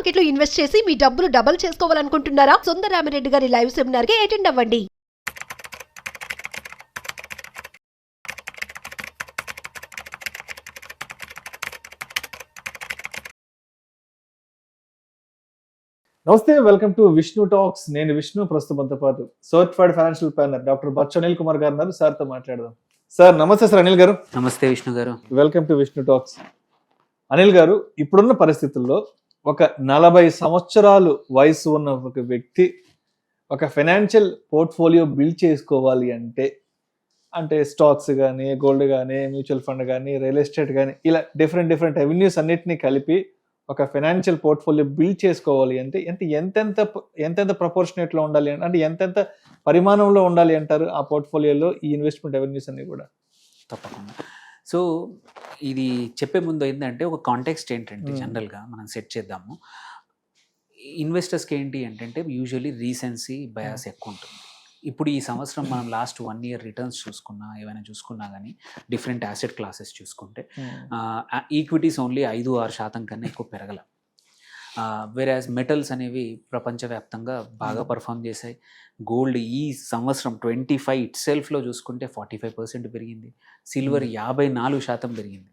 Market లో invest చేసి మీ డబ్బులు డబుల్ చేసుకోవాలనుకుంటున్నారా? సుందరరామిరెడ్డి గారి లైవ్ సెమినార్ కి అటెండ్ అవ్వండి. నమస్తే, వెల్కమ్ టు విష్ణు టాక్స్. నేను విష్ణు. ప్రస్తుతంతో పాటు certified financial planner doctor Bachchu Anil Kumar గారు ఉన్నారు. సార్తో మాట్లాడదాం. సార్ నమస్తే. సార్ అనిల్ గారు నమస్తే. విష్ణు గారు welcome to Vishnu talks. Anil గారు, ఇప్పుడున్న పరిస్థితుల్లో ఒక 40 సంవత్సరాలు వయసు ఉన్న ఒక వ్యక్తి ఒక ఫైనాన్షియల్ పోర్ట్ఫోలియో బిల్డ్ చేసుకోవాలి అంటే స్టాక్స్ కానీ, గోల్డ్ కానీ, మ్యూచువల్ ఫండ్ కానీ, రియల్ ఎస్టేట్ కానీ, ఇలా డిఫరెంట్ అవెన్యూస్ అన్నిటినీ కలిపి ఒక ఫైనాన్షియల్ పోర్ట్ఫోలియో బిల్డ్ చేసుకోవాలి అంటే ఎంతెంత ప్రపోర్షనేట్లో ఉండాలి అంటే ఎంతెంత పరిమాణంలో ఉండాలి అంటారు ఆ పోర్ట్ఫోలియోలో ఈ ఇన్వెస్ట్మెంట్ అవెన్యూస్ అన్ని కూడా? తప్పకుండా. సో ఇది చెప్పే ముందు ఏంటంటే ఒక కాంటెక్స్ట్ ఏంటంటే జనరల్గా మనం సెట్ చేద్దాము. ఇన్వెస్టర్స్కి ఏంటి అంటే యూజువల్లీ రీసెన్సీ బయాస్ ఎక్కువ ఉంటుంది. ఇప్పుడు ఈ సంవత్సరం మనం లాస్ట్ 1 ఇయర్ రిటర్న్స్ చూసుకున్నా, ఏమైనా చూసుకున్నా కానీ డిఫరెంట్ యాసెట్ క్లాసెస్ చూసుకుంటే ఈక్విటీస్ ఓన్లీ 5-6% కన్నా ఎక్కువ పెరగల. వేరాజ్ మెటల్స్ అనేవి ప్రపంచవ్యాప్తంగా బాగా పర్ఫామ్ చేశాయి. గోల్డ్ ఈ సంవత్సరం 25 ఇట్ సెల్ఫ్లో చూసుకుంటే 45% పెరిగింది. సిల్వర్ 54% పెరిగింది.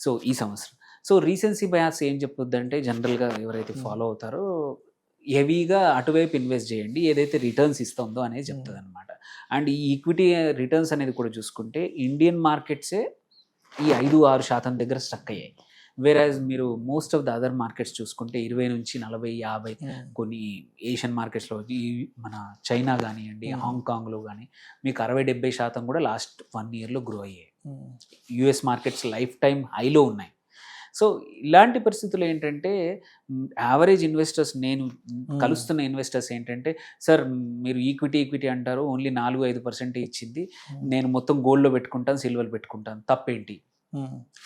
సో ఈ సంవత్సరం రీసెన్సీ బయాస్ ఏం చెప్పుద్దంటే జనరల్గా ఎవరైతే ఫాలో అవుతారో హెవీగా అటువైపు ఇన్వెస్ట్ చేయండి, ఏదైతే రిటర్న్స్ ఇస్తుందో అనేది చెప్తుంది అనమాట. అండ్ ఈ ఈక్విటీ రిటర్న్స్ అనేది కూడా చూసుకుంటే ఇండియన్ మార్కెట్సే ఈ 5-6% దగ్గర స్టక్ అయ్యాయి. వేరాజ్ మీరు most of the other markets చూసుకుంటే 20 నుంచి 40, 50, కొన్ని ఏషియన్ మార్కెట్స్లో మన చైనా కానివ్వండి, హాంకాంగ్లో కానీ మీకు 60-70% కూడా లాస్ట్ 1 ఇయర్లో గ్రో అయ్యాయి. యుఎస్ మార్కెట్స్ లైఫ్ టైం హైలో ఉన్నాయి. సో ఇలాంటి పరిస్థితులు ఏంటంటే యావరేజ్ ఇన్వెస్టర్స్, నేను కలుస్తున్న ఇన్వెస్టర్స్ ఏంటంటే, సార్ మీరు ఈక్విటీ అంటారు, ఓన్లీ 4-5% ఇచ్చింది, నేను మొత్తం గోల్డ్లో పెట్టుకుంటాను, సిల్వర్లో పెట్టుకుంటాను, తప్పేంటి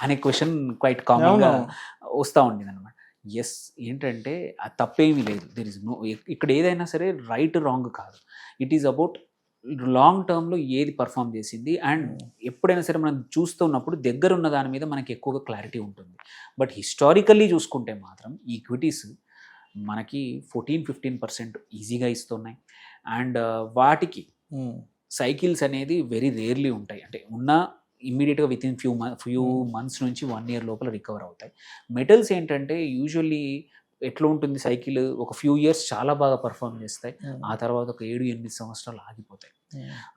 అనే క్వశ్చన్ క్వైట్ కామన్గా వస్తూ ఉండేది అనమాట. ఎస్, ఏంటంటే ఆ తప్పేమీ లేదు. దెర్ ఇస్ నో, ఇక్కడ ఏదైనా సరే రైట్ రాంగ్ కాదు. ఇట్ ఈస్ అబౌట్ లాంగ్ టర్మ్లో ఏది పర్ఫామ్ చేసింది. అండ్ ఎప్పుడైనా సరే మనం చూస్తున్నప్పుడు దగ్గర ఉన్న దాని మీద మనకి ఎక్కువగా క్లారిటీ ఉంటుంది. బట్ హిస్టారికల్లీ చూసుకుంటే మాత్రం ఈక్విటీస్ మనకి 14-15% ఈజీగా ఇస్తున్నాయి. అండ్ వాటికి సైకిల్స్ అనేది వెరీ రేర్లీ ఉంటాయి. అంటే ఉన్న ఇమ్మీడియట్గా విత్ ఇన్ ఫ్యూ మంత్స్ నుంచి 1 ఇయర్ లోపల రికవర్ అవుతాయి. మెటల్స్ ఏంటంటే యూజువల్లీ ఎట్లా ఉంటుంది సైకిల్, ఒక ఫ్యూ ఇయర్స్ చాలా బాగా పర్ఫామ్ చేస్తాయి, ఆ తర్వాత ఒక 7-8 సంవత్సరాలు ఆగిపోతాయి.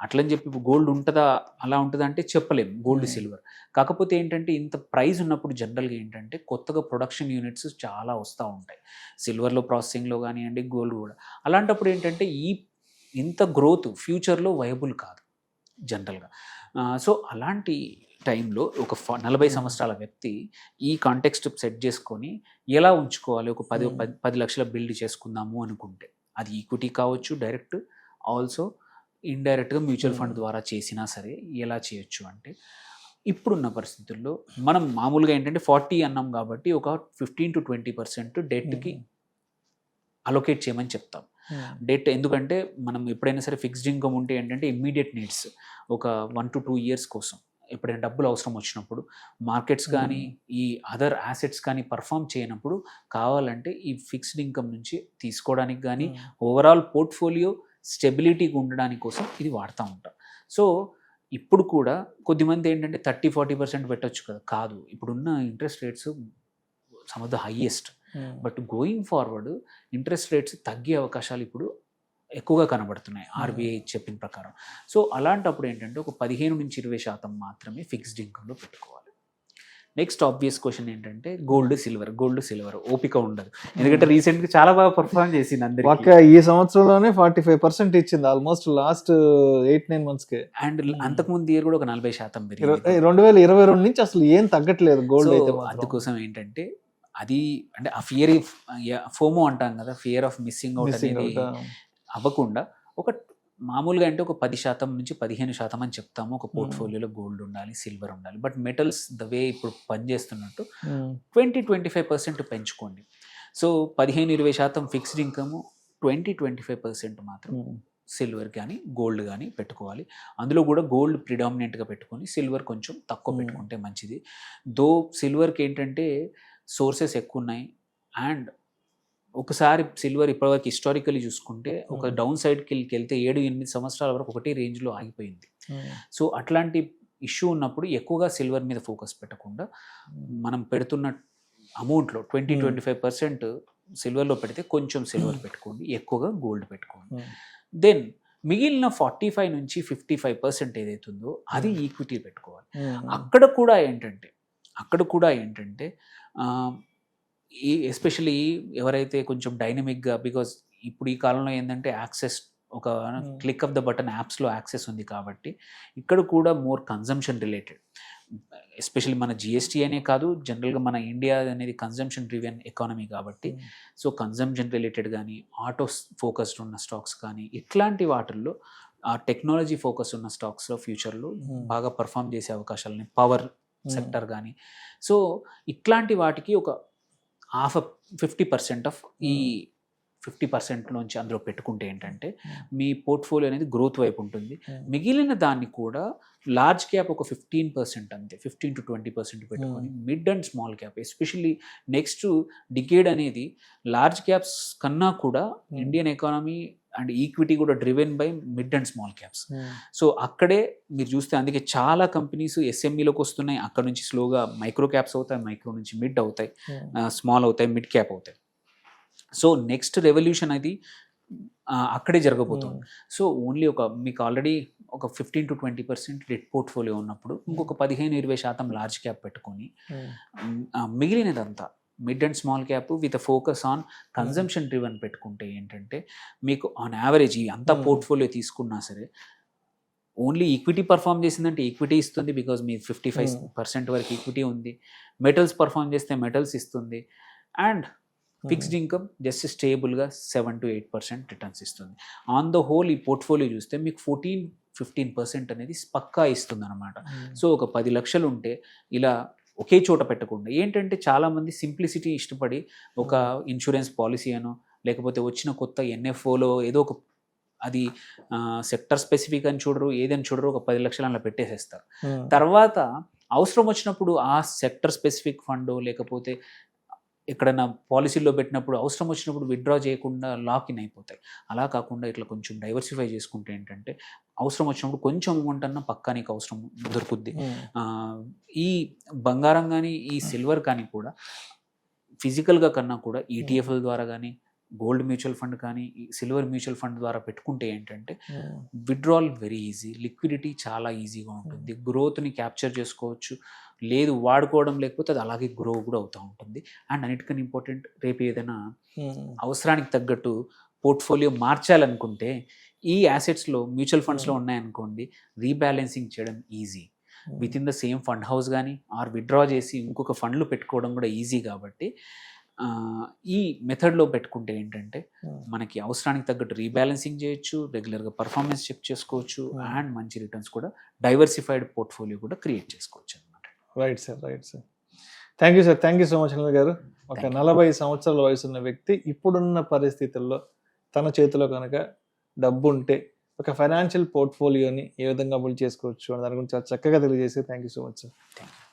అట్లని చెప్పి గోల్డ్ ఉంటుందా, అలా ఉంటుందా అంటే చెప్పలేము. గోల్డ్, సిల్వర్ కాకపోతే ఏంటంటే ఇంత ప్రైస్ ఉన్నప్పుడు జనరల్గా ఏంటంటే కొత్తగా ప్రొడక్షన్ యూనిట్స్ చాలా వస్తూ ఉంటాయి. సిల్వర్లో ప్రాసెసింగ్లో కానివ్వండి, గోల్డ్ కూడా. అలాంటప్పుడు ఏంటంటే ఇంత గ్రోత్ ఫ్యూచర్లో వైబుల్ కాదు జనరల్గా. సో అలాంటి టైంలో ఒక 40 సంవత్సరాల వ్యక్తి ఈ కాంటెక్స్ట్ సెట్ చేసుకొని ఎలా ఉంచుకోవాలి, ఒక 10 లక్షల బిల్డ్ చేసుకుందాము అనుకుంటే, అది ఈక్విటీ కావచ్చు, డైరెక్ట్ ఆల్సో ఇండైరెక్ట్గా మ్యూచువల్ ఫండ్ ద్వారా చేసినా సరే ఎలా చేయొచ్చు అంటే, ఇప్పుడున్న పరిస్థితుల్లో మనం మామూలుగా ఏంటంటే 40 అన్నాం కాబట్టి ఒక 15-20% డెట్కి అలొకేట్ చేయమని చెప్తాం. డెట్ ఎందుకంటే మనం ఎప్పుడైనా సరే ఫిక్స్డ్ ఇన్కమ్ ఉంటే ఏంటంటే ఇమ్మీడియట్ నీడ్స్, ఒక 1-2 ఇయర్స్ కోసం ఎప్పుడైనా డబ్బులు అవసరం వచ్చినప్పుడు, మార్కెట్స్ కానీ ఈ అదర్ యాసెట్స్ కానీ పర్ఫామ్ చేయనప్పుడు కావాలంటే ఈ ఫిక్స్డ్ ఇన్కమ్ నుంచి తీసుకోవడానికి కానీ ఓవరాల్ పోర్ట్ఫోలియో స్టెబిలిటీగా ఉండడానికి కోసం ఇది వాడుతూ ఉంటాం. సో ఇప్పుడు కూడా కొద్దిమంది ఏంటంటే 30-40% పెట్టచ్చు కదా, కాదు, ఇప్పుడున్న interest rates some of the highest. But going forward interest rates తగ్గే అవకాశాలు ఇప్పుడు ఎక్కువగా కనబడుతున్నాయి ఆర్బీఐ చెప్పిన ప్రకారం. సో అలాంటప్పుడు ఏంటంటే ఒక 15-20% మాత్రమే ఫిక్స్డ్ ఇన్కమ్లో పెట్టుకోవాలి. నెక్స్ట్ ఆబ్వియస్ క్వశ్చన్ ఏంటంటే గోల్డ్, సిల్వర్ ఓపిక ఉండదు, ఎందుకంటే రీసెంట్గా చాలా బాగా పర్ఫార్మ్ చేసింది అందరికీ. ఈ సంవత్సరంలోనే 45% ఇచ్చింది ఆల్మోస్ట్ లాస్ట్ 8-9 మంత్స్కి. అండ్ అంతకుముందు ఇయర్ కూడా ఒక 40% పెరిగింది. 2022 నుంచి అసలు ఏం తగ్గట్లేదు గోల్డ్ అయితే. అందుకోసం ఏంటంటే అది అంటే ఆ ఫోమో అంటాం కదా, ఫియర్ ఆఫ్ మిస్సింగ్ అవుట్ అనేది అవ్వకుండా ఒక మామూలుగా అంటే ఒక 10%-15% అని చెప్తాము ఒక పోర్ట్ఫోలియోలో గోల్డ్ ఉండాలి, సిల్వర్ ఉండాలి. బట్ మెటల్స్ ద వే ఇప్పుడు పనిచేస్తున్నట్టు 20-25% పెంచుకోండి. సో 15-20% ఫిక్స్డ్ ఇన్కమ్, 20-25% మాత్రం సిల్వర్ కానీ గోల్డ్ కానీ పెట్టుకోవాలి. అందులో కూడా గోల్డ్ ప్రిడామినెంట్గా పెట్టుకొని సిల్వర్ కొంచెం తక్కువ పెట్టుకుంటే మంచిది. దో సిల్వర్కి ఏంటంటే సోర్సెస్ ఎక్కువ ఉన్నాయి అండ్ ఒకసారి సిల్వర్ ఇప్పటివరకు హిస్టారికలీ చూసుకుంటే ఒక డౌన్ సైడ్కి వెళ్తే 7-8 సంవత్సరాల వరకు ఒకటే రేంజ్లో ఆగిపోయింది. సో అట్లాంటి ఇష్యూ ఉన్నప్పుడు ఎక్కువగా సిల్వర్ మీద ఫోకస్ పెట్టకుండా మనం పెడుతున్న అమౌంట్లో 20-25% సిల్వర్లో పెడితే కొంచెం సిల్వర్ పెట్టుకోండి, ఎక్కువగా గోల్డ్ పెట్టుకోండి. దెన్ మిగిలిన 45 నుంచి 55% ఏదైతుందో అది ఈక్విటీ పెట్టుకోవాలి. అక్కడ కూడా ఏంటంటే ఈ ఎస్పెషలీ ఎవరైతే కొంచెం డైనమిక్గా, బికాజ్ ఇప్పుడు ఈ కాలంలో ఏంటంటే యాక్సెస్ ఒక క్లిక్ ఆఫ్ ద బటన్ యాప్స్లో యాక్సెస్ ఉంది కాబట్టి ఇక్కడ కూడా మోర్ కన్జంప్షన్ రిలేటెడ్, ఎస్పెషల్లీ మన జిఎస్టీ అనే కాదు, జనరల్గా మన ఇండియా అనేది కన్జంప్షన్ డ్రివెన్ ఎకానమీ కాబట్టి సో కన్జంప్షన్ రిలేటెడ్ కానీ ఆటో ఫోకస్డ్ ఉన్న స్టాక్స్ కానీ ఇట్లాంటి వాటిల్లో ఆ టెక్నాలజీ ఫోకస్ ఉన్న స్టాక్స్లో ఫ్యూచర్లో బాగా పర్ఫామ్ చేసే అవకాశాలని, పవర్ సెక్టర్ కానీ, సో ఇట్లాంటి వాటికి ఒక 50% ఆఫ్ ఈ 50% నుంచి అందులో పెట్టుకుంటే ఏంటంటే మీ పోర్ట్ఫోలియో అనేది గ్రోత్ వైపు ఉంటుంది. మిగిలిన దాన్ని కూడా లార్జ్ క్యాప్ ఒక 15% అంతే, 15-20% పెట్టుకొని mid and small cap, especially next decade అనేది లార్జ్ క్యాప్స్ కన్నా కూడా ఇండియన్ ఎకానమీ అండ్ ఈక్విటీ కూడా driven by mid and small caps. So అక్కడే మీరు చూస్తే అందుకే చాలా కంపెనీస్ ఎస్ఎంఈలోకి వస్తున్నాయి, అక్కడ నుంచి స్లోగా మైక్రో క్యాప్స్ అవుతాయి, మైక్రో నుంచి మిడ్ అవుతాయి, స్మాల్ అవుతాయి, మిడ్ క్యాప్ అవుతాయి. సో నెక్స్ట్ రెవల్యూషన్ అది అక్కడే జరగబోతుంది. సో ఓన్లీ మీకు ఆల్రెడీ ఒక 15-20% డెట్ పోర్ట్ఫోలియో ఉన్నప్పుడు ఇంకొక 15-20% లార్జ్ క్యాప్ పెట్టుకొని మిగిలినదంతా mid and small cap with focus on consumption driven పెట్టుకుంటే ఏంటంటే మీకు ఆన్ యావరేజ్ ఈ అంతా పోర్ట్ఫోలియో తీసుకున్నా సరే ఓన్లీ ఈక్విటీ పర్ఫామ్ చేసిందంటే ఈక్విటీ ఇస్తుంది, బికాజ్ మీ 55% వరకు ఈక్విటీ ఉంది. మెటల్స్ పర్ఫామ్ చేస్తే మెటల్స్ ఇస్తుంది, అండ్ ఫిక్స్డ్ ఇన్కమ్ జస్ట్ స్టేబుల్గా 7-8% రిటర్న్స్ ఇస్తుంది. ఆన్ ద హోల్ ఈ పోర్ట్ఫోలియో చూస్తే మీకు 14-15% అనేది పక్కా ఇస్తుంది అనమాట. సో ఒక 10 లక్షలు ఉంటే ఇలా ఒకే చోట పెట్టకుండా ఏంటంటే చాలామంది సింప్లిసిటీ ఇష్టపడి ఒక ఇన్సూరెన్స్ పాలసీ అనో లేకపోతే వచ్చిన కొత్త ఎన్ఎఫ్ఓలో ఏదో ఒక అది సెక్టర్ స్పెసిఫిక్ అని చూడరు, ఏదని చూడరు, ఒక 10 లక్షలు అలా పెట్టేసేస్తారు. తర్వాత అవసరం వచ్చినప్పుడు ఆ సెక్టర్ స్పెసిఫిక్ ఫండ్ లేకపోతే ఎక్కడైనా పాలసీలో పెట్టినప్పుడు అవసరం వచ్చినప్పుడు విత్డ్రా చేయకుండా లాక్ ఇన్ అయిపోతాయి. అలా కాకుండా ఇట్లా కొంచెం డైవర్సిఫై చేసుకుంటే ఏంటంటే అవసరం వచ్చినప్పుడు కొంచెం అమౌంట్ అన్నా పక్కా నీకు అవసరం దొరుకుద్ది. ఈ బంగారం కానీ ఈ సిల్వర్ కానీ కూడా ఫిజికల్గా కన్నా కూడా ఈటీఎఫ్ల ద్వారా కానీ గోల్డ్ మ్యూచువల్ ఫండ్ కానీ సిల్వర్ మ్యూచువల్ ఫండ్ ద్వారా పెట్టుకుంటే ఏంటంటే విత్డ్రాల్ వెరీ ఈజీ, లిక్విడిటీ చాలా ఈజీగా ఉంటుంది, గ్రోత్ని క్యాప్చర్ చేసుకోవచ్చు, లేదు వాడుకోవడం లేకపోతే అది అలాగే గ్రో కూడా అవుతూ ఉంటుంది. అండ్ అన్నిటికన్నా ఇంపార్టెంట్, రేపు ఏదైనా అవసరానికి తగ్గట్టు పోర్ట్ఫోలియో మార్చాలనుకుంటే ఈ యాసెట్స్లో మ్యూచువల్ ఫండ్స్లో ఉన్నాయనుకోండి, రీబ్యాలెన్సింగ్ చేయడం easy. With in the same fund house కానీ ఆర్ విత్డ్రా చేసి ఇంకొక ఫండ్లు పెట్టుకోవడం కూడా ఈజీ. కాబట్టి ఈ మెథడ్లో పెట్టుకుంటే ఏంటంటే మనకి అవసరానికి తగ్గట్టు రీబ్యాలెన్సింగ్ చేయొచ్చు, రెగ్యులర్గా పర్ఫార్మెన్స్ చెక్ చేసుకోవచ్చు, అండ్ మంచి రిటర్న్స్ కూడా డైవర్సిఫైడ్ పోర్ట్ఫోలియో కూడా క్రియేట్ చేసుకోవచ్చు అనమాట. Right sir. Thank you sir, thank you so much Anil గారు. ఒక 40 సంవత్సరాల వయసున్న వ్యక్తి ఇప్పుడున్న పరిస్థితుల్లో తన చేతిలో కనుక డబ్బు ఉంటే ఒక ఫైనాన్షియల్ పోర్ట్ఫోలియోని ఏ విధంగా బిల్డ్ చేసుకోవచ్చు అని దాని గురించి చాలా చక్కగా తెలియజేసి thank you so much sir. Thank you.